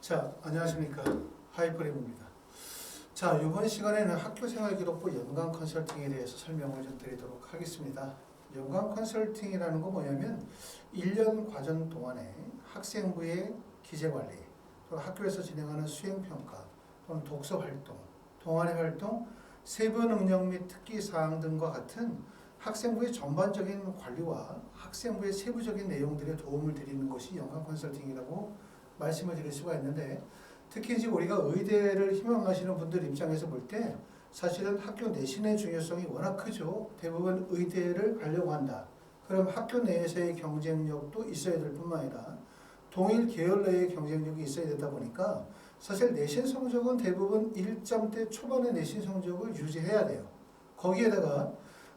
자, 안녕하십니까. 하이퍼림입니다. 자, 이번 시간에는 학교생활기록부 연관 컨설팅에 대해서 설명을 좀 드리도록 하겠습니다. 연관 컨설팅이라는 거 뭐냐면 1년 과정 동안에 학생부의 기재관리, 또 학교에서 진행하는 수행평가, 또는 독서활동, 동아리 활동, 세부 능력 및 특기사항 등과 같은 학생부의 전반적인 관리와 학생부의 세부적인 내용들에 도움을 드리는 것이 연관 컨설팅이라고 말씀을 드릴 수가 있는데, 특히 이제 우리가 의대를 희망하시는 분들 입장에서 볼 때 사실은 학교 내신의 중요성이 워낙 크죠. 대부분 의대를 가려고 한다. 그럼 학교 내에서의 경쟁력도 있어야 될 뿐만 아니라 동일 계열 내의 경쟁력이 있어야 되다 보니까 사실 내신 성적은 대부분 1점대 초반의 내신 성적을 유지해야 돼요. 거기에다가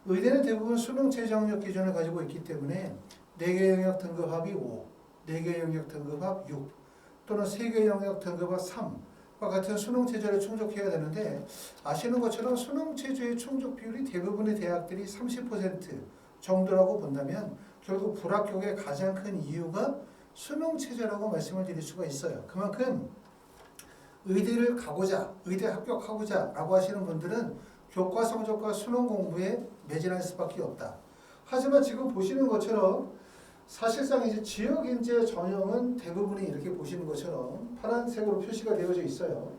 의대는 대부분 수능 최저학력 기준을 가지고 있기 때문에 4개 영역 등급합이 5, 4개 영역 등급합 6, 또는 3개 영역 등급합 3과 같은 수능 체제를 충족해야 되는데, 아시는 것처럼 수능 체제의 충족 비율이 대부분의 대학들이 30% 정도라고 본다면 결국 불합격의 가장 큰 이유가 수능 체제라고 말씀을 드릴 수가 있어요. 그만큼 의대를 가고자, 의대 합격하고자 라고 하시는 분들은 교과 성적과 수능 공부에 매진할 수밖에 없다. 하지만 지금 보시는 것처럼 사실상 이제 지역인재 전형은 대부분이 이렇게 보시는 것처럼 파란색으로 표시가 되어져 있어요.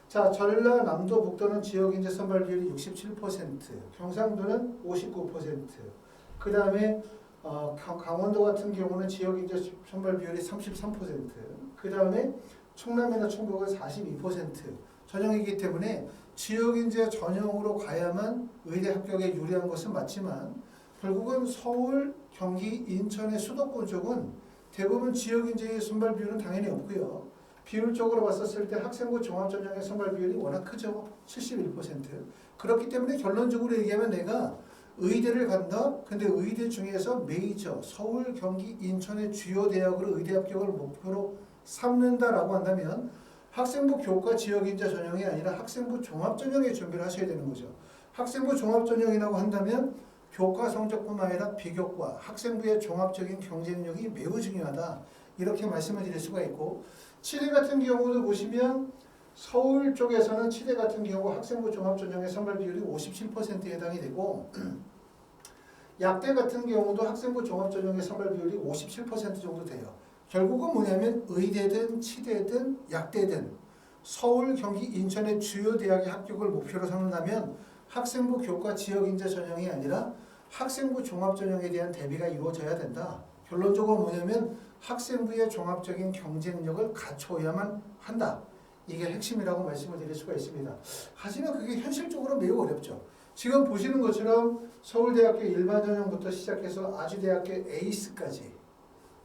자, 전라남도 북도는 지역인재 선발 비율이 67%, 경상도는 59%, 그 다음에 강원도 같은 경우는 지역인재 선발 비율이 33%, 그 다음에 충남이나 충북은 42% 전형이기 때문에 지역인재 전형으로 가야만 의대 합격에 유리한 것은 맞지만, 결국은 서울, 경기, 인천의 수도권 쪽은 대부분 지역인재의 선발 비율은 당연히 없고요. 비율적으로 봤었을 때 학생부 종합전형의 선발 비율이 워낙 크죠. 71%. 그렇기 때문에 결론적으로 얘기하면 내가 의대를 간다. 근데 의대 중에서 메이저, 서울, 경기, 인천의 주요 대학으로 의대 합격을 목표로 삼는다라고 한다면 학생부 교과 지역인재 전형이 아니라 학생부 종합전형의 준비를 하셔야 되는 거죠. 학생부 종합전형이라고 한다면 교과 성적뿐만 아니라 비교과, 학생부의 종합적인 경쟁력이 매우 중요하다. 이렇게 말씀을 드릴 수가 있고, 치대 같은 경우도 보시면 서울 쪽에서는 치대 같은 경우 학생부 종합전형의 선발 비율이 57%에 해당이 되고, 약대 같은 경우도 학생부 종합전형의 선발 비율이 57% 정도 돼요. 결국은 뭐냐면 의대든 치대든 약대든 서울, 경기, 인천의 주요 대학의 합격을 목표로 삼는다면 학생부 교과 지역인재 전형이 아니라 학생부 종합전형에 대한 대비가 이루어져야 된다. 결론적으로 뭐냐면 학생부의 종합적인 경쟁력을 갖춰야만 한다. 이게 핵심이라고 말씀을 드릴 수가 있습니다. 하지만 그게 현실적으로 매우 어렵죠. 지금 보시는 것처럼 서울대학교 일반전형부터 시작해서 아주대학교 에이스까지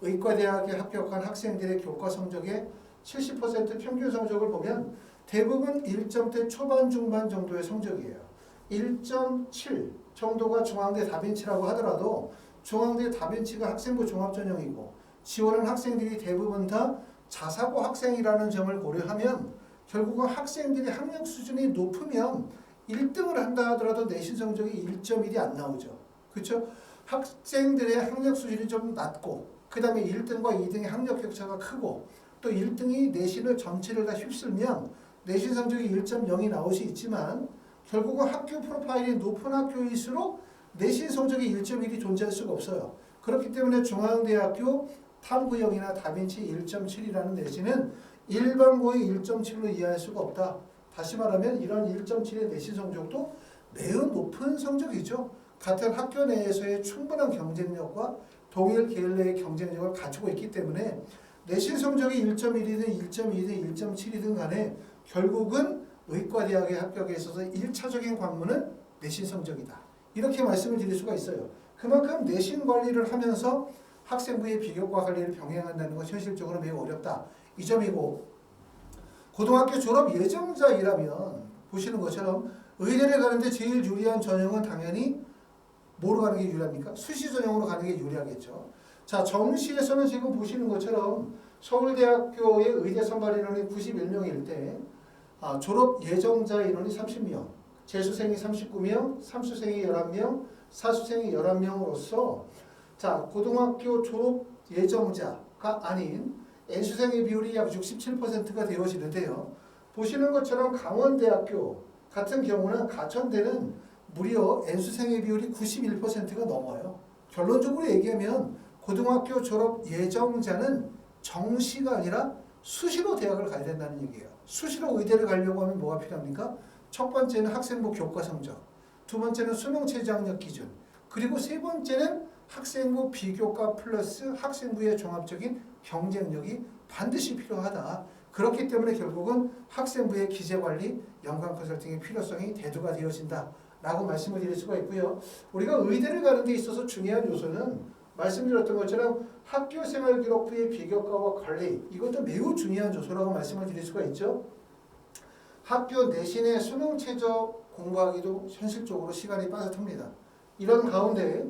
의과대학에 합격한 학생들의 교과 성적의 70% 평균 성적을 보면 대부분 1점대 초반 중반 정도의 성적이에요. 1.7 정도가 중앙대 다빈치라고 하더라도 중앙대 다빈치가 학생부 종합전형이고 지원한 학생들이 대부분 다 자사고 학생이라는 점을 고려하면 결국은 학생들의 학력 수준이 높으면 1등을 한다 하더라도 내신 성적이 1.1이 안 나오죠. 그렇죠? 학생들의 학력 수준이 좀 낮고 그 다음에 1등과 2등의 학력 격차가 크고 또 1등이 내신을 전체를 다 휩쓸면 내신 성적이 1.0이 나올 수 있지만 결국은 학교 프로파일이 높은 학교일수록 내신 성적이 1.1이 존재할 수가 없어요. 그렇기 때문에 중앙대학교 탐구형이나 다빈치 1.7이라는 내신은 일반고의 1.7로 이해할 수가 없다. 다시 말하면 이런 1.7의 내신 성적도 매우 높은 성적이죠. 같은 학교 내에서의 충분한 경쟁력과 동일 계열 내의 경쟁력을 갖추고 있기 때문에 내신 성적이 1.1이든 1.2든 1.7이든 간에 결국은 의과대학의 합격에 있어서 1차적인 관문은 내신 성적이다. 이렇게 말씀을 드릴 수가 있어요. 그만큼 내신 관리를 하면서 학생부의 비교과 관리를 병행한다는 것이 현실적으로 매우 어렵다. 이 점이고, 고등학교 졸업 예정자이라면 보시는 것처럼 의대를 가는데 제일 유리한 전형은 당연히 뭐로 가는 게 유리합니까? 수시 전형으로 가는 게 유리하겠죠. 자, 정시에서는 지금 보시는 것처럼 서울대학교의 의대 선발 인원이 91명일 때 졸업 예정자 인원이 30명, 재수생이 39명, 삼수생이 11명, 사수생이 11명으로서 자, 고등학교 졸업 예정자가 아닌 N수생의 비율이 약 67%가 되어지는데요. 보시는 것처럼 강원대학교 같은 경우는 가천대는 무려 N수생의 비율이 91%가 넘어요. 결론적으로 얘기하면 고등학교 졸업 예정자는 정시가 아니라 수시로 대학을 가야 된다는 얘기예요. 수시로 의대를 가려고 하면 뭐가 필요합니까? 첫 번째는 학생부 교과 성적, 두 번째는 수능 최저학력 기준, 그리고 세 번째는 학생부 비교과 플러스 학생부의 종합적인 경쟁력이 반드시 필요하다. 그렇기 때문에 결국은 학생부의 기재관리, 연관 컨설팅의 필요성이 대두가 되어진다 라고 말씀을 드릴 수가 있고요. 우리가 의대를 가는 데 있어서 중요한 요소는 말씀드렸던 것처럼 학교생활기록부의 비교과와 관리, 이것도 매우 중요한 요소라고 말씀을 드릴 수가 있죠. 학교 내신의 수능 최저 공부하기도 현실적으로 시간이 빠듯합니다. 이런 가운데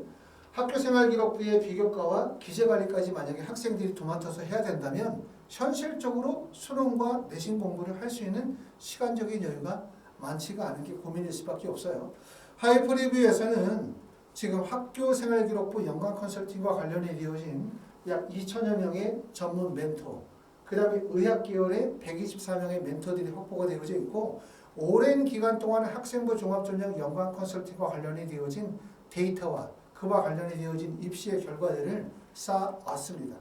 학교생활기록부의 비교과와 기재관리까지 만약에 학생들이 도맡아서 해야 된다면 현실적으로 수능과 내신 공부를 할 수 있는 시간적인 여유가 많지가 않은 게 고민일 수밖에 없어요. 하이퍼리뷰에서는 지금 학교생활기록부 연관 컨설팅과 관련해 이루어진 약 2천여 명의 전문 멘토, 그 다음에 의학계열의 124명의 멘토들이 확보가 되어져 있고, 오랜 기간 동안 학생부 종합전형 연관 컨설팅과 관련해 되어진 데이터와 그와 관련해 되어진 입시의 결과들을 쌓아왔습니다.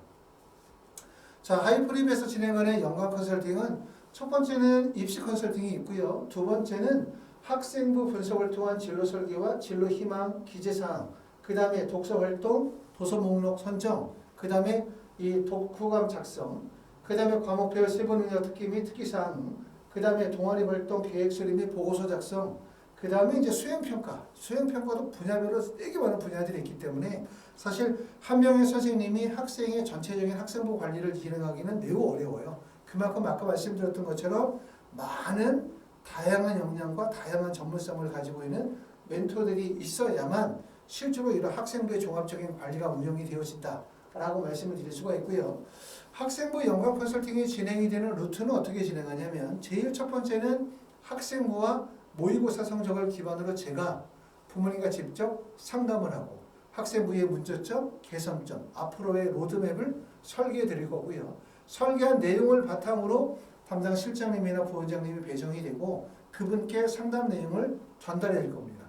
자, 하이프립에서 진행하는 연관 컨설팅은 첫 번째는 입시 컨설팅이 있고요. 두 번째는 학생부 분석을 통한 진로 설계와 진로 희망 기재사항, 그 다음에 독서 활동, 도서 목록 선정, 그 다음에 이 독후감 작성, 그 다음에 과목별 세부 능력 특기 및 특기사항, 그 다음에 동아리 활동 계획 수립 및 보고서 작성, 그 다음에 이제 수행평가. 수행평가도 분야별로 되게 많은 분야들이 있기 때문에 사실 한 명의 선생님이 학생의 전체적인 학생부 관리를 진행하기는 매우 어려워요. 그만큼 아까 말씀드렸던 것처럼 많은 다양한 역량과 다양한 전문성을 가지고 있는 멘토들이 있어야만 실제로 이런 학생부의 종합적인 관리가 운영이 되어진다라고 말씀을 드릴 수가 있고요. 학생부 연관 컨설팅이 진행이 되는 루트는 어떻게 진행하냐면 제일 첫 번째는 학생부와 모의고사 성적을 기반으로 제가 부모님과 직접 상담을 하고 학생부의 문제점, 개선점, 앞으로의 로드맵을 설계해 드릴 거고요. 설계한 내용을 바탕으로 담당 실장님이나 부원장님이 배정이 되고 그분께 상담 내용을 전달해 드릴 겁니다.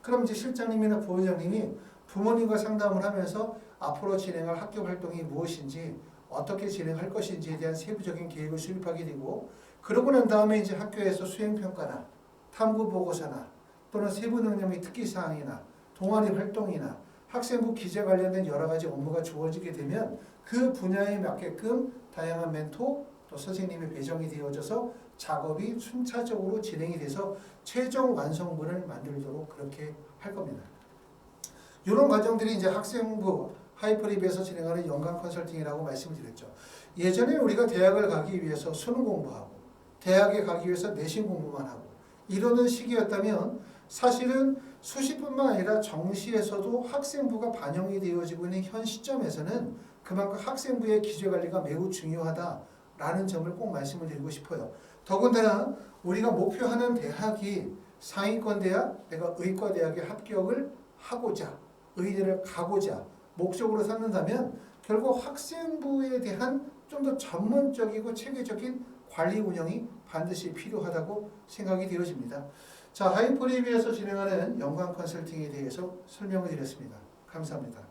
그럼 이제 실장님이나 부원장님이 부모님과 상담을 하면서 앞으로 진행할 학교 활동이 무엇인지 어떻게 진행할 것인지에 대한 세부적인 계획을 수립하게 되고, 그러고 난 다음에 이제 학교에서 수행평가나 탐구보고서나 또는 세부 능력 및 특기사항이나 동아리 활동이나 학생부 기재 관련된 여러 가지 업무가 주어지게 되면 그 분야에 맞게끔 다양한 멘토 또 선생님이 배정이 되어져서 작업이 순차적으로 진행이 돼서 최종 완성본을 만들도록 그렇게 할 겁니다. 이런 과정들이 이제 학생부 하이퍼립에서 진행하는 연간 컨설팅이라고 말씀을 드렸죠. 예전에 우리가 대학을 가기 위해서 수능 공부하고 대학에 가기 위해서 내신 공부만 하고 이러는 시기였다면 사실은 수시뿐만 아니라 정시에서도 학생부가 반영이 되어지고 있는 현 시점에서는 그만큼 학생부의 기재관리가 매우 중요하다라는 점을 꼭 말씀을 드리고 싶어요. 더군다나 우리가 목표하는 대학이 상위권 대학, 내가 의과대학에 합격을 하고자 의대를 가고자 목적으로 삼는다면 결국 학생부에 대한 좀 더 전문적이고 체계적인 관리 운영이 반드시 필요하다고 생각이 되어집니다. 자, 하이퍼립에서 진행하는 연관 컨설팅에 대해서 설명을 드렸습니다. 감사합니다.